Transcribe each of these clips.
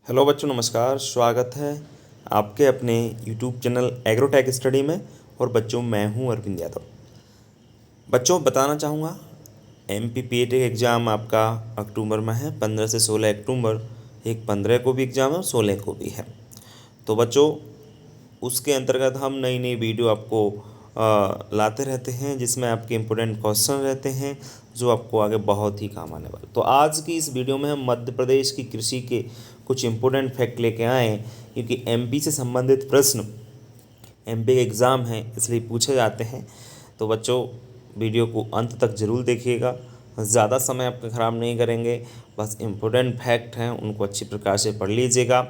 Hello बच्चों, नमस्कार। स्वागत है आपके अपने यूट्यूब चैनल एग्रोटेक स्टडी में। और बच्चों, मैं हूं अरविंद यादव। बच्चों, बताना चाहूँगा एमपीपीएटी एग्ज़ाम आपका अक्टूबर में है, 15 से 16 अक्टूबर। एक 15 को भी एग्ज़ाम है और 16 को भी है। तो बच्चों, उसके अंतर्गत हम नई नई वीडियो आपको लाते रहते हैं, जिसमें आपके इम्पोर्टेंट क्वेश्चन रहते हैं जो आपको आगे बहुत ही काम आने वाले। तो आज की इस वीडियो में हम मध्य प्रदेश की कृषि के कुछ इम्पोर्टेंट फैक्ट लेके आए हैं, क्योंकि एमपी से संबंधित प्रश्न एमपी के एग्ज़ाम हैं इसलिए पूछे जाते हैं। तो बच्चों, वीडियो को अंत तक ज़रूर देखिएगा। ज़्यादा समय आपका ख़राब नहीं करेंगे, बस इम्पोर्टेंट फैक्ट हैं उनको अच्छी प्रकार से पढ़ लीजिएगा।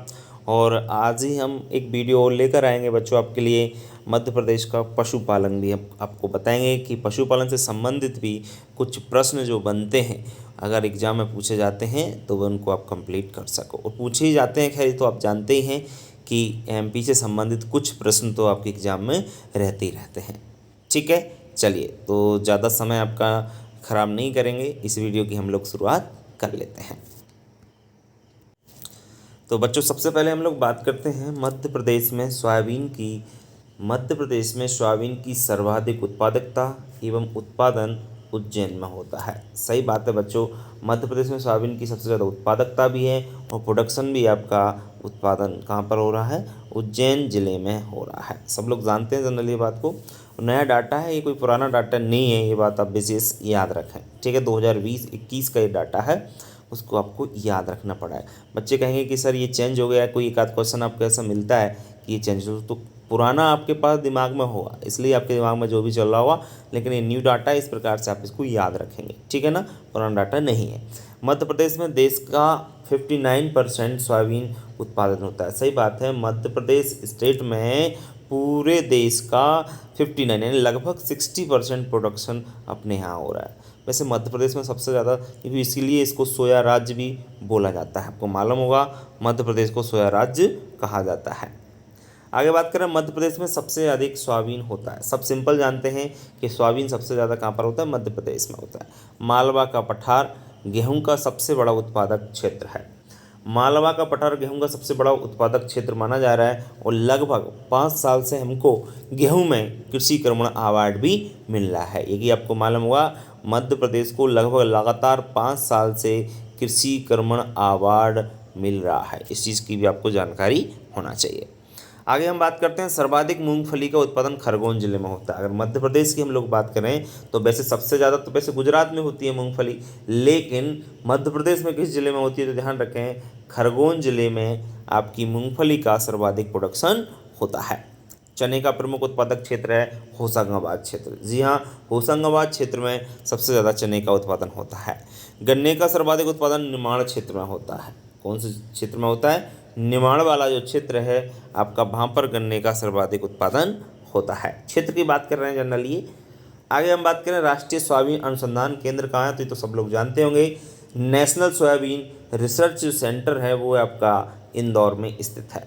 और आज ही हम एक वीडियो और लेकर आएंगे बच्चों आपके लिए, मध्य प्रदेश का पशुपालन भी हम आपको बताएंगे कि पशुपालन से संबंधित भी कुछ प्रश्न जो बनते हैं, अगर एग्ज़ाम में पूछे जाते हैं तो वह उनको आप कंप्लीट कर सको। और पूछे ही जाते हैं, खैर तो आप जानते ही हैं कि एमपी से संबंधित कुछ प्रश्न तो आपके एग्ज़ाम में रहते ही रहते हैं। ठीक है, चलिए, तो ज़्यादा समय आपका ख़राब नहीं करेंगे, इस वीडियो की हम लोग शुरुआत कर लेते हैं। तो बच्चों, सबसे पहले हम लोग बात करते हैं मध्य प्रदेश में सोयाबीन की सर्वाधिक उत्पादकता एवं उत्पादन उज्जैन में होता है। सही बात है बच्चों, मध्य प्रदेश में सोयाबीन की सबसे ज़्यादा उत्पादकता भी है और प्रोडक्शन भी आपका उत्पादन कहाँ पर हो रहा है? उज्जैन ज़िले में हो रहा है। सब लोग जानते हैं जनरली ये बात को। नया डाटा है, ये कोई पुराना डाटा नहीं है, ये बात आप विशेष याद रखें। ठीक है, 2020-21 का ये डाटा है, उसको आपको याद रखना पड़ा है। बच्चे कहेंगे कि सर ये चेंज हो गया है, कोई एक आध क्वेश्चन आपको ऐसा मिलता है कि ये चेंज हो, तो पुराना आपके पास दिमाग में होगा, इसलिए आपके दिमाग में जो भी चल रहा होगा, लेकिन ये न्यू डाटा है, इस प्रकार से आप इसको याद रखेंगे। ठीक है ना, पुराना डाटा नहीं है। मध्य प्रदेश में देश का 59% सोयाबीन उत्पादन होता है। सही बात है, मध्य प्रदेश स्टेट में पूरे देश का 59 यानी लगभग 60% प्रोडक्शन अपने यहाँ हो रहा है। वैसे मध्य प्रदेश में सबसे ज़्यादा, क्योंकि इसीलिए इसको सोया राज्य भी बोला जाता है। आपको मालूम होगा मध्य प्रदेश को सोया राज्य कहा जाता है। आगे बात करें, मध्य प्रदेश में सबसे अधिक सोयाबीन होता है। सब सिंपल जानते हैं कि सोयाबीन सबसे ज़्यादा कहाँ पर होता है? मध्य प्रदेश में होता है। मालवा का पठार गेहूं का सबसे बड़ा उत्पादक क्षेत्र है। मालवा का पठार गेहूं का सबसे बड़ा उत्पादक क्षेत्र माना जा रहा है और लगभग 5 साल से हमको गेहूं में कृषि कर्मण अवार्ड भी मिल रहा है। ये कि आपको मालूम होगा, मध्य प्रदेश को लगभग लगातार 5 साल से कृषि कर्मण अवार्ड मिल रहा है। इस चीज़ की भी आपको जानकारी होना चाहिए। आगे हम बात करते हैं, सर्वाधिक मूंगफली का उत्पादन खरगोन जिले में होता है। अगर मध्य प्रदेश की हम लोग बात करें तो वैसे सबसे ज़्यादा तो वैसे गुजरात में होती है मूंगफली, लेकिन मध्य प्रदेश में किस जिले में होती है तो ध्यान रखें, खरगोन जिले में आपकी मूंगफली का सर्वाधिक प्रोडक्शन होता है। चने का प्रमुख उत्पादक क्षेत्र है होशंगाबाद क्षेत्र। जी हाँ, होशंगाबाद क्षेत्र में सबसे ज़्यादा चने का उत्पादन होता है। गन्ने का सर्वाधिक उत्पादन निमाड़ क्षेत्र में होता है। कौन से क्षेत्र में होता है? निमाड़ वाला जो क्षेत्र है आपका, वहाँ पर गन्ने का सर्वाधिक उत्पादन होता है। क्षेत्र की बात कर रहे हैं जनरली। आगे हम बात करें, राष्ट्रीय सोयाबीन अनुसंधान केंद्र कहाँ है? तो ये तो सब लोग जानते होंगे, नेशनल सोयाबीन रिसर्च सेंटर है, वो आपका इंदौर में स्थित है।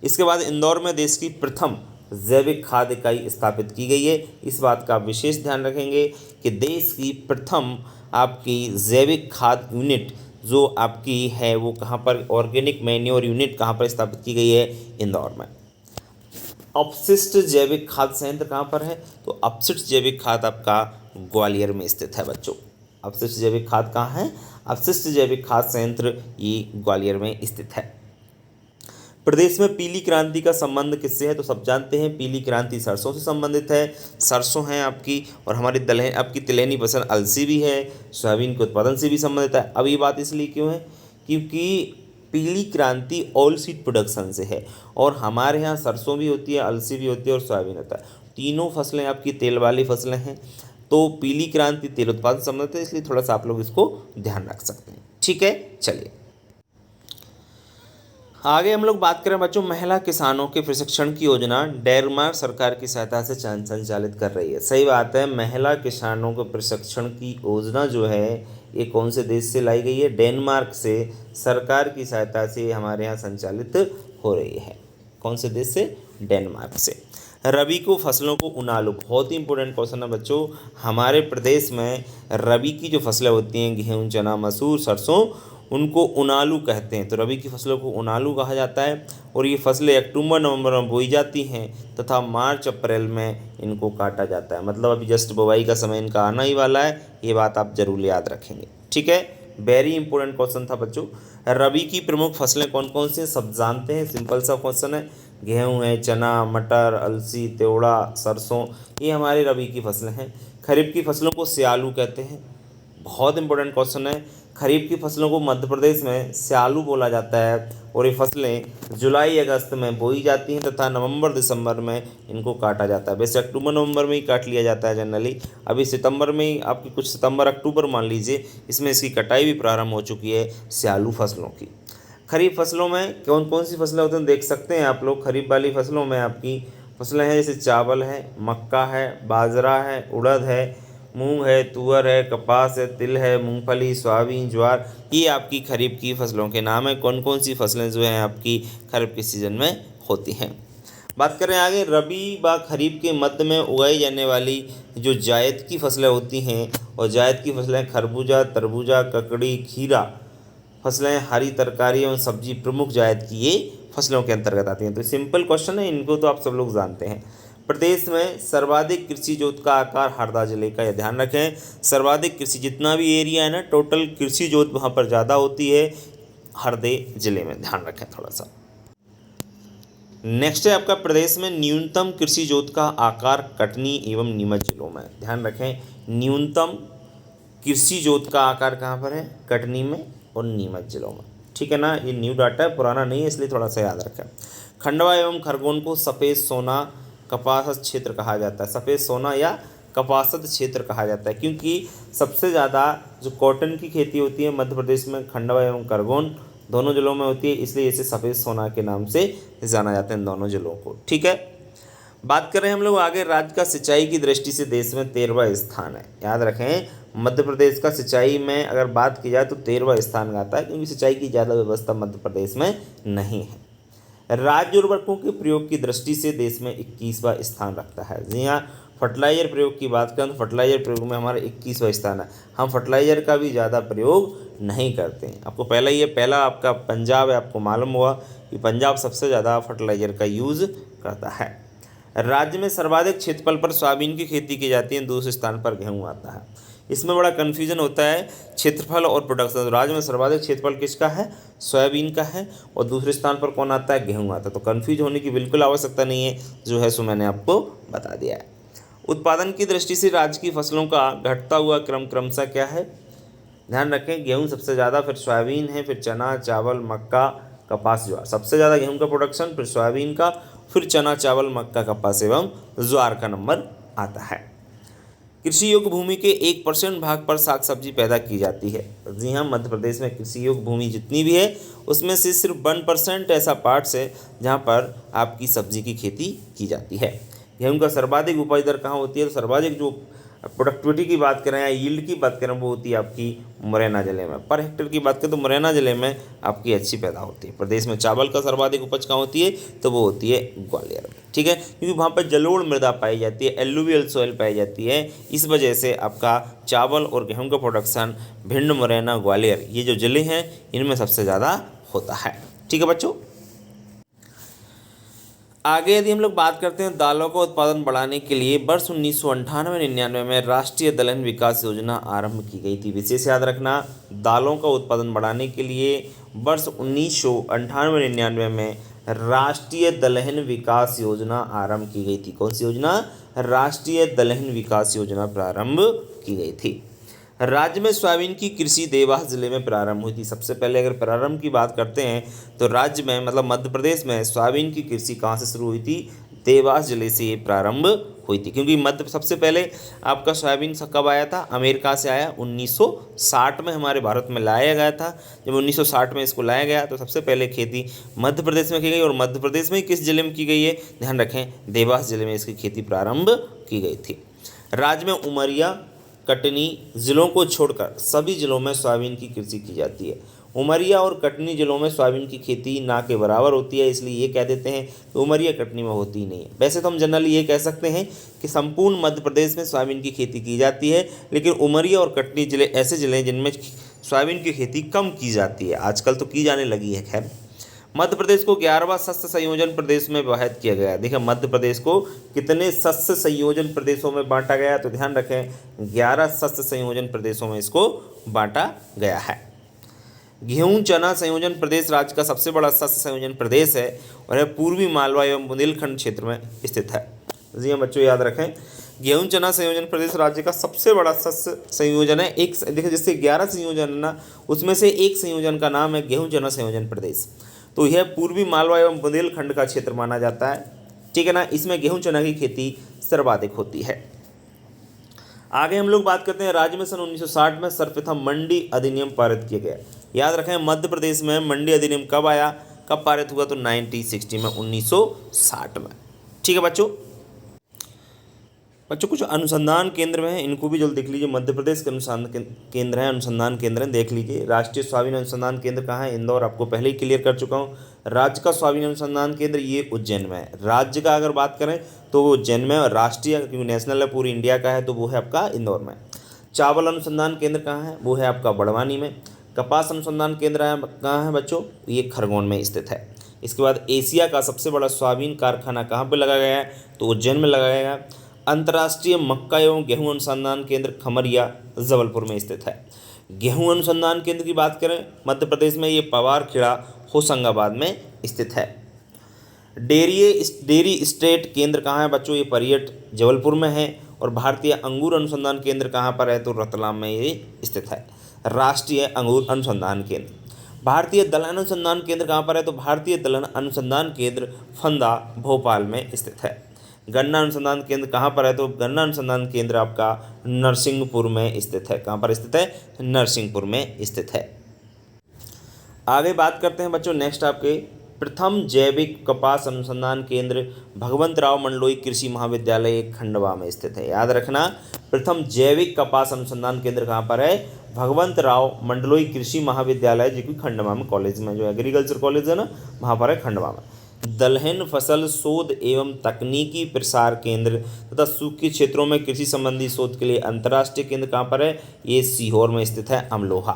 इसके बाद इंदौर में देश की प्रथम जैविक खाद इकाई स्थापित की गई है। इस बात का विशेष ध्यान रखेंगे कि देश की प्रथम आपकी जैविक खाद यूनिट जो आपकी है वो कहाँ पर, ऑर्गेनिक मैन्योर यूनिट कहाँ पर स्थापित की गई है? इंदौर में। अपशिष्ट जैविक खाद संयंत्र कहाँ पर है? तो अपशिष्ट जैविक खाद आपका ग्वालियर में स्थित है बच्चों। अपशिष्ट जैविक खाद कहाँ है? अपशिष्ट जैविक खाद संयंत्र ये ग्वालियर में स्थित है। प्रदेश में पीली क्रांति का संबंध किससे है? तो सब जानते हैं, पीली क्रांति सरसों से संबंधित है। सरसों है आपकी, और हमारी दलहन आपकी तिलहनी फसल अलसी भी है, सोयाबीन के उत्पादन से भी संबंधित है। अब ये बात इसलिए क्यों है? क्योंकि पीली क्रांति ऑयल सीड प्रोडक्शन से है, और हमारे यहाँ सरसों भी होती है, अलसी भी होती है और सोयाबीन होता है। तीनों फसलें आपकी तेल वाली फसलें हैं, तो पीली क्रांति तेल उत्पादन से संबंधित है, इसलिए थोड़ा सा आप लोग इसको ध्यान रख सकते हैं। ठीक है, चलिए आगे हम लोग बात करें बच्चों, महिला किसानों के प्रशिक्षण की योजना डेनमार्क सरकार की सहायता से संचालित कर रही है। सही बात है, महिला किसानों के प्रशिक्षण की योजना जो है ये कौन से देश से लाई गई है? डेनमार्क से सरकार की सहायता से हमारे यहाँ संचालित हो रही है। कौन से देश से? डेनमार्क से। रबी को फसलों को उनालू, बहुत ही इंपॉर्टेंट क्वेश्चन है बच्चों। हमारे प्रदेश में रबी की जो फसलें होती हैं, गेहूँ, चना, मसूर, सरसों, उनको उनालू कहते हैं। तो रबी की फसलों को उनालू कहा जाता है और ये फसलें अक्टूबर नवंबर में बोई जाती हैं तथा मार्च अप्रैल में इनको काटा जाता है। मतलब अभी जस्ट बुवाई का समय इनका आना ही वाला है, ये बात आप जरूर याद रखेंगे। ठीक है, वेरी इंपॉर्टेंट क्वेश्चन था बच्चों। रबी की प्रमुख फसलें कौन कौन सी हैं सब जानते हैं, सिंपल सा क्वेश्चन है। गेहूँ है, चना, मटर, अलसी, त्योड़ा, सरसों, ये हमारे रबी की फसलें हैं। खरीफ की फसलों को स्यालू कहते हैं, बहुत इंपॉर्टेंट क्वेश्चन है। खरीफ की फसलों को मध्य प्रदेश में स्यालू बोला जाता है और ये फसलें जुलाई अगस्त में बोई जाती हैं तथा नवंबर दिसंबर में इनको काटा जाता है। वैसे अक्टूबर नवंबर में ही काट लिया जाता है जनरली, अभी सितंबर में ही आपकी कुछ सितंबर अक्टूबर मान लीजिए, इसमें इसकी कटाई भी प्रारंभ हो चुकी है स्यालू फसलों की। खरीफ फसलों में कौन कौन सी फसलें होती हैं देख सकते हैं आप लोग। खरीफ वाली फसलों में आपकी फसलें हैं जैसे चावल है, मक्का है, बाजरा है, उड़द है, मूंग है, तुअर है, कपास है, तिल है, मूंगफली, सोयाबीन, ज्वार, ये आपकी खरीफ की फसलों के नाम है। कौन कौन सी फसलें जो हैं आपकी खरीफ के सीज़न में होती हैं। बात करें आगे, रबी व खरीफ के मध्य में उगाई जाने वाली जो जायद की फसलें होती हैं, और जायद की फसलें खरबूजा, तरबूजा, ककड़ी, खीरा फसलें, हरी तरकारी एवं सब्जी प्रमुख जायद की ये फसलों के अंतर्गत आती हैं। तो सिंपल क्वेश्चन है, इनको तो आप सब लोग जानते हैं। प्रदेश में सर्वाधिक कृषि जोत का आकार हरदा जिले का, यह ध्यान रखें। सर्वाधिक कृषि जितना भी एरिया है ना, टोटल कृषि जोत वहाँ पर ज़्यादा होती है हरदे जिले में, ध्यान रखें थोड़ा सा। नेक्स्ट है आपका, प्रदेश में न्यूनतम कृषि जोत का आकार कटनी एवं नीमच जिलों में, ध्यान रखें। न्यूनतम कृषि जोत का आकार कहाँ पर है, कटनी में और नीमच जिलों में। ठीक है ना, ये न्यू डाटा है, पुराना नहीं है, इसलिए थोड़ा सा याद रखें। खंडवा एवं खरगोन को सफ़ेद सोना कपासत क्षेत्र कहा जाता है। सफ़ेद सोना या कपासत क्षेत्र कहा जाता है क्योंकि सबसे ज़्यादा जो कॉटन की खेती होती है मध्य प्रदेश में खंडवा एवं खरगोन दोनों जिलों में होती है, इसलिए इसे सफ़ेद सोना के नाम से जाना जाता है इन दोनों जिलों को। ठीक है, बात करें हम लोग आगे, राज्य का सिंचाई की दृष्टि से देश में 13वां स्थान है। याद रखें, मध्य प्रदेश का सिंचाई में अगर बात की जाए तो 13वां स्थान आता है क्योंकि सिंचाई की ज़्यादा व्यवस्था मध्य प्रदेश में नहीं है। राज्य उर्वरकों के प्रयोग की दृष्टि से देश में 21वां स्थान रखता है। जी हाँ, फर्टिलाइजर प्रयोग की बात करें तो फर्टिलाइजर प्रयोग में हमारा 21वां स्थान है। हम फर्टिलाइजर का भी ज़्यादा प्रयोग नहीं करते हैं। आपको पहला आपका पंजाब है, आपको मालूम हुआ कि पंजाब सबसे ज़्यादा फर्टिलाइजर का यूज़ करता है। राज्य में सर्वाधिक क्षेत्रफल पर सोयाबीन की खेती की जाती है, दूसरे स्थान पर गेहूँ आता है। इसमें बड़ा कन्फ्यूजन होता है क्षेत्रफल और प्रोडक्शन। राज्य में सर्वाधिक क्षेत्रफल किसका है, सोयाबीन का है, और दूसरे स्थान पर कौन आता है, गेहूँ आता है। तो कन्फ्यूज होने की बिल्कुल आवश्यकता नहीं है, जो है सो मैंने आपको बता दिया है। उत्पादन की दृष्टि से राज्य की फसलों का घटता हुआ क्रम क्रमशः क्या है, ध्यान रखें। गेहूँ सबसे ज़्यादा, फिर सोयाबीन है, फिर चना, चावल, मक्का, कपास, ज्वार। सबसे ज़्यादा गेहूँ का प्रोडक्शन, फिर सोयाबीन का, फिर चना, चावल, मक्का, कपास एवं ज्वार का नंबर आता है। कृषि योग्य भूमि के 1% भाग पर साग सब्जी पैदा की जाती है। जी हाँ, मध्य प्रदेश में कृषि योग्य भूमि जितनी भी है उसमें से सिर्फ 1% ऐसा पार्ट्स है जहाँ पर आपकी सब्जी की खेती की जाती है। गेहूँ का सर्वाधिक उपज दर कहाँ होती है, तो सर्वाधिक जो प्रोडक्टिविटी की बात करें या यील्ड की बात करें वो होती है आपकी मुरैना जिले में। पर हेक्टेयर की बात करें तो मुरैना जिले में आपकी अच्छी पैदा होती है। प्रदेश में चावल का सर्वाधिक उपज कहाँ होती है, तो वो होती है ग्वालियर में। ठीक है, क्योंकि वहाँ पर जलोढ़ मृदा पाई जाती है, एलुवियल सॉइल पाई जाती है, इस वजह से आपका चावल और गेहूँ का प्रोडक्शन भिंड, मुरैना, ग्वालियर ये जो जिले हैं इनमें सबसे ज़्यादा होता है। ठीक है बच्चों, आगे यदि हम लोग बात करते हैं दालों का उत्पादन बढ़ाने के लिए वर्ष 1998-99 में राष्ट्रीय दलहन विकास योजना आरंभ की गई थी। विशेष याद रखना, दालों का उत्पादन बढ़ाने के लिए वर्ष 1998-99 में राष्ट्रीय दलहन विकास योजना आरंभ की गई थी। कौन सी योजना, राष्ट्रीय दलहन विकास योजना प्रारंभ की गई थी। राज्य में सोयाबीन की कृषि देवास जिले में प्रारंभ हुई थी। सबसे पहले अगर प्रारंभ की बात करते हैं तो राज्य में मतलब मध्य प्रदेश में सोयाबीन की कृषि कहाँ से शुरू हुई थी, देवास जिले से ये प्रारंभ हुई थी। क्योंकि मध्य सबसे पहले आपका सोयाबीन कब आया था, अमेरिका से आया, 1960 में हमारे भारत में लाया गया था। जब 1960 में इसको लाया गया तो सबसे पहले खेती मध्य प्रदेश में की गई, और मध्य प्रदेश में किस जिले में की गई है, ध्यान रखें, देवास जिले में इसकी खेती प्रारंभ की गई थी। राज्य में उमरिया, कटनी जिलों को छोड़कर सभी जिलों में सोयाबीन की कृषि की जाती है। उमरिया और कटनी जिलों में सोयाबीन की खेती ना के बराबर होती है, इसलिए ये कह देते हैं कि उमरिया कटनी में होती ही नहीं है। वैसे तो हम जनरली ये कह सकते हैं कि संपूर्ण मध्य प्रदेश में सोयाबीन की खेती की जाती है, लेकिन उमरिया और कटनी जिले ऐसे जिले हैं जिनमें सोयाबीन की खेती कम की जाती है, आजकल तो की जाने लगी है खैर। मध्य प्रदेश को 11वां शस्य संयोजन प्रदेश में विभाजित किया गया है। देखिए मध्य प्रदेश को कितने शस्य संयोजन प्रदेशों में बांटा गया, तो ध्यान रखें 11 शस्य संयोजन प्रदेशों में इसको बांटा गया है। गेहूं चना संयोजन प्रदेश राज्य का सबसे बड़ा शस्य संयोजन प्रदेश है और यह पूर्वी मालवा एवं बुंदेलखंड क्षेत्र में स्थित है। जी हाँ बच्चों, याद रखें गेहूं चना संयोजन प्रदेश राज्य का सबसे बड़ा शस्य संयोजन है। एक देखिए जिससे 11 संयोजन है ना, उसमें से एक संयोजन का नाम है गेहूं चना संयोजन प्रदेश। तो यह पूर्वी मालवा एवं बुंदेलखंड का क्षेत्र माना जाता है, ठीक है ना। इसमें गेहूं चना की खेती सर्वाधिक होती है। आगे हम लोग बात करते हैं राज्य में सन 1960 में सर्वप्रथम मंडी अधिनियम पारित किया गया। याद रखें मध्य प्रदेश में मंडी अधिनियम कब आया, कब पारित हुआ, तो 1960 में, 1960 में, ठीक है बच्चों। कुछ अनुसंधान केंद्र हैं, इनको भी जल्द देख लीजिए। मध्य प्रदेश के अनुसंधान केंद्र हैं, अनुसंधान केंद्र हैं, देख लीजिए। राष्ट्रीय सोयाबीन अनुसंधान केंद्र कहाँ है, इंदौर, आपको पहले ही क्लियर कर चुका हूँ। राज्य का सोयाबीन अनुसंधान केंद्र ये उज्जैन में है। राज्य का अगर बात करें तो वो उज्जैन में, और राष्ट्रीय क्योंकि नेशनल है पूरी इंडिया का है तो वो है आपका इंदौर में। चावल अनुसंधान केंद्र कहाँ है, वो है आपका बड़वानी में। कपास अनुसंधान केंद्र है कहाँ है बच्चों, ये खरगोन में स्थित है। इसके बाद एशिया का सबसे बड़ा सोयाबीन कारखाना कहाँ पर लगाया गया है, तो उज्जैन में लगाया गया। अंतर्राष्ट्रीय मक्का एवं गेहूं अनुसंधान केंद्र खमरिया जबलपुर में स्थित है। गेहूं अनुसंधान केंद्र की बात करें मध्य प्रदेश में, ये पवारखेड़ा होशंगाबाद में स्थित है। डेयरी स्टेट केंद्र कहाँ है बच्चों, ये परियट जबलपुर में है। और भारतीय अंगूर अनुसंधान केंद्र कहाँ पर है, तो रतलाम में ये स्थित है। राष्ट्रीय अंगूर अनुसंधान केंद्र। भारतीय दलहन अनुसंधान केंद्र कहाँ पर है, तो भारतीय दलहन अनुसंधान केंद्र फंदा भोपाल में स्थित है। गन्ना अनुसंधान केंद्र कहाँ पर है, तो गन्ना अनुसंधान केंद्र आपका नरसिंहपुर में स्थित है। कहाँ पर स्थित है, नरसिंहपुर में स्थित है। आगे बात करते हैं बच्चों नेक्स्ट आपके प्रथम जैविक कपास अनुसंधान केंद्र भगवंतराव मंडलोई कृषि महाविद्यालय खंडवा में स्थित है। याद रखना प्रथम जैविक कपास अनुसंधान केंद्र कहाँ पर है, भगवंतराव मंडलोई कृषि महाविद्यालय जो कि खंडवा में कॉलेज में, जो एग्रीकल्चर कॉलेज है ना वहाँ पर है खंडवा में। दलहन फसल शोध एवं तकनीकी प्रसार केंद्र तथा सूखे क्षेत्रों में कृषि संबंधी शोध के लिए अंतर्राष्ट्रीय केंद्र कहाँ पर है, ये सीहोर में स्थित है अमलोहा।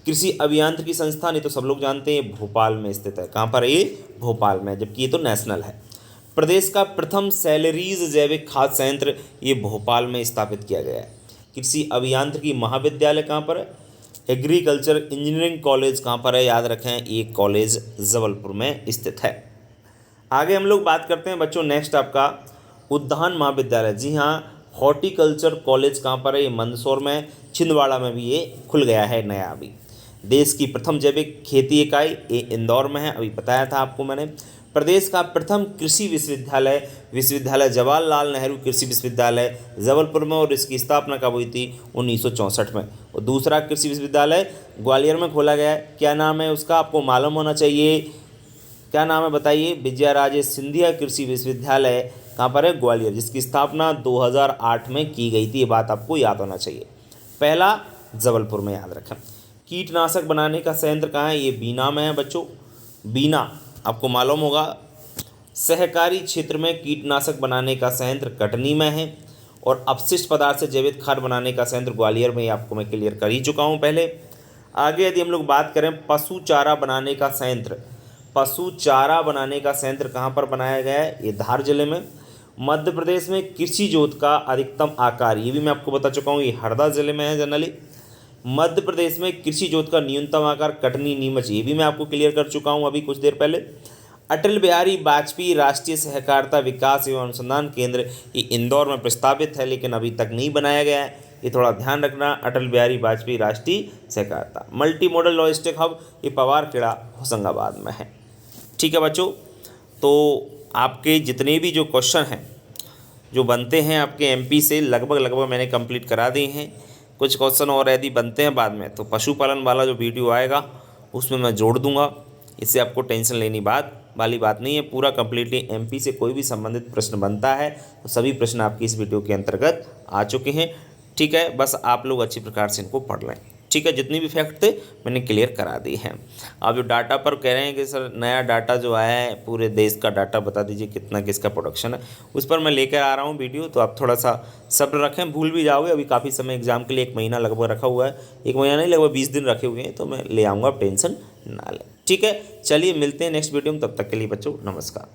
कृषि अभियांत्रिकी संस्थान ये तो सब लोग जानते हैं भोपाल में स्थित है। कहाँ पर है, ये भोपाल में, जबकि ये तो नेशनल है। प्रदेश का प्रथम सैलरीज जैविक खाद्य संयंत्र ये भोपाल में स्थापित किया गया है। कृषि अभियांत्रिकी महाविद्यालय कहाँ पर है, एग्रीकल्चर इंजीनियरिंग कॉलेज कहाँ पर है, याद रखें ये कॉलेज जबलपुर में स्थित है। आगे हम लोग बात करते हैं बच्चों नेक्स्ट आपका उद्यान महाविद्यालय। जी हाँ, हॉर्टिकल्चर कॉलेज कहाँ पर है, ये मंदसौर में। छिंदवाड़ा में भी ये खुल गया है नया अभी। देश की प्रथम जैविक खेती इकाई ये इंदौर में है, अभी बताया था आपको मैंने। प्रदेश का प्रथम कृषि विश्वविद्यालय जवाहरलाल नेहरू कृषि विश्वविद्यालय जबलपुर में, और इसकी स्थापना कब हुई थी, 1964 में। और दूसरा कृषि विश्वविद्यालय ग्वालियर में खोला गया है। क्या नाम है उसका, आपको मालूम होना चाहिए। क्या नाम है बताइए, विजयाराजे सिंधिया कृषि विश्वविद्यालय कहाँ पर है, ग्वालियर, जिसकी स्थापना 2008 में की गई थी। ये बात आपको याद होना चाहिए। पहला जबलपुर में, याद रखें। कीटनाशक बनाने का संयंत्र कहाँ है, ये बीना में है बच्चों। बीना आपको मालूम होगा। सहकारी क्षेत्र में कीटनाशक बनाने का संयंत्र कटनी में है। और अपशिष्ट पदार्थ से जैविक खाद बनाने का संयंत्र ग्वालियर में, आपको मैं क्लियर कर ही चुका हूँ पहले। आगे यदि हम लोग बात करें पशु चारा बनाने का संयंत्र, पशु चारा बनाने का संयंत्र कहाँ पर बनाया गया है, ये धार जिले में। मध्य प्रदेश में कृषि जोत का अधिकतम आकार, ये भी मैं आपको बता चुका हूँ, ये हरदा जिले में है जनरली। मध्य प्रदेश में कृषि जोत का न्यूनतम आकार कटनी नीमच, ये भी मैं आपको क्लियर कर चुका हूँ अभी कुछ देर पहले। अटल बिहारी वाजपेयी राष्ट्रीय सहकारिता विकास एवं अनुसंधान केंद्र ये इंदौर में प्रस्तावित है, लेकिन अभी तक नहीं बनाया गया है, ये थोड़ा ध्यान रखना। अटल बिहारी वाजपेयी राष्ट्रीय सहकारिता। मल्टी मॉडल लॉजिस्टिक हब ये पवारखेड़ा होशंगाबाद में है। ठीक है बच्चों, तो आपके जितने भी जो क्वेश्चन हैं जो बनते हैं आपके एमपी से लगभग मैंने कंप्लीट करा दिए हैं। कुछ क्वेश्चन और यदि बनते हैं बाद में तो पशुपालन वाला जो वीडियो आएगा उसमें मैं जोड़ दूंगा। इससे आपको टेंशन लेनी वाली बात नहीं है। पूरा कंप्लीटली एमपी से कोई भी संबंधित प्रश्न बनता है तो सभी प्रश्न आपकी इस वीडियो के अंतर्गत आ चुके हैं। ठीक है, बस आप लोग अच्छी प्रकार से इनको पढ़ लें। ठीक है, जितनी भी फैक्ट थे मैंने क्लियर करा दी हैं। आप जो डाटा पर कह रहे हैं कि सर नया डाटा जो आया है पूरे देश का डाटा बता दीजिए कितना किसका प्रोडक्शन है, उस पर मैं लेकर आ रहा हूँ वीडियो, तो आप थोड़ा सा सब्र रखें, भूल भी जाओगे। अभी काफ़ी समय एग्जाम के लिए 1 महीना लगभग रखा हुआ है, 1 महीना नहीं लगभग 20 दिन रखे हुए हैं, तो मैं ले आऊँगा, आप टेंशन ना लें। ठीक है, चलिए मिलते हैं नेक्स्ट वीडियो में, तब तक के लिए बच्चों नमस्कार।